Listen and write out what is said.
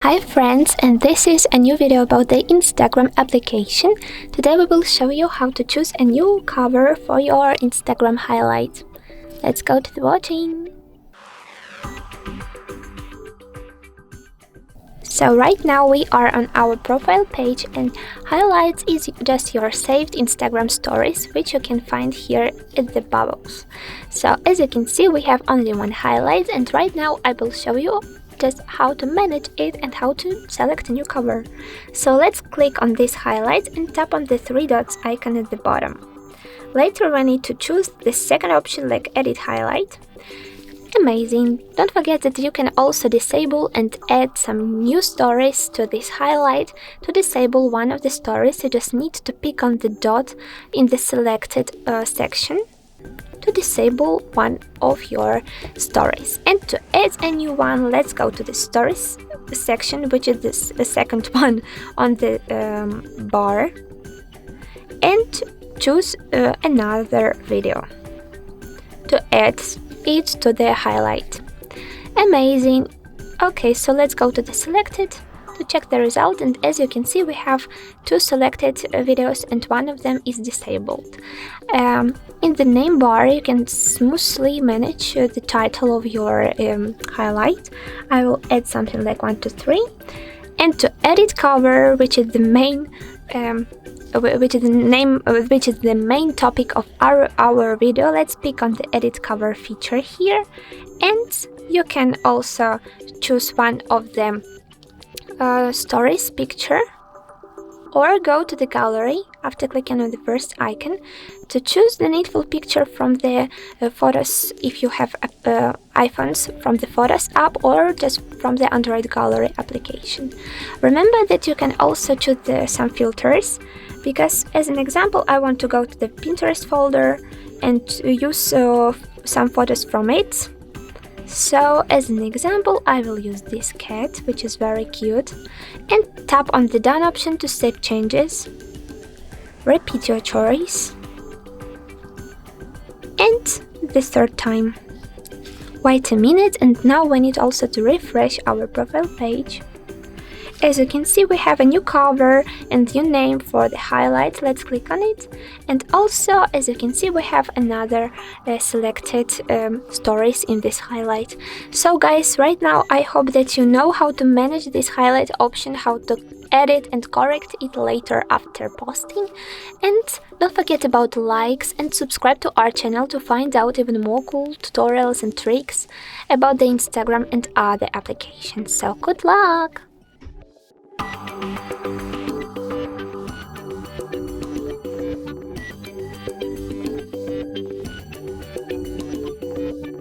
Hi friends, and this is a new video about the Instagram application. Today we will show you how to choose a new cover for your Instagram highlight. Let's go to the watching. So right now we are on our profile page, and highlights is just your saved Instagram stories, which you can find here at the bubbles. So as you can see, we have only one highlight, and right now I will show you just how to manage it and how to select a new cover. So let's click on this highlight and tap on the three dots icon at the bottom. Later we need to choose the second option, like edit highlight. Amazing! Don't forget that you can also disable and add some new stories to this highlight. To disable one of the stories, you just need to pick on the dot in the selected section to disable one of your stories. And to add a new one, let's go to the stories section, which is the second one on the bar, and choose another video to add it to the highlight. Amazing! Okay, so let's go to the selected to check the result, and as you can see we have two selected videos and one of them is disabled. In the name bar you can smoothly manage the title of your highlight. I will add something like 1, 2, 3, and to edit cover, which is the main main topic of our video, let's pick on the edit cover feature here, and you can also choose one of them stories picture, or go to the gallery after clicking on the first icon to choose the needful picture from the photos, if you have iPhones, from the Photos app, or just from the Android gallery application. Remember that you can also choose some filters, because as an example I want to go to the Pinterest folder and use some photos from it. So as an example I will use this cat, which is very cute, and tap on the done option to save changes. Repeat your choice, and the third time. Wait a minute, and now we need also to refresh our profile page. As you can see, we have a new cover and new name for the highlight. Let's click on it. And also, as you can see, we have another selected stories in this highlight. So guys, right now I hope that you know how to manage this highlight option, how to edit and correct it later after posting. And don't forget about likes and subscribe to our channel to find out even more cool tutorials and tricks about the Instagram and other applications. So good luck!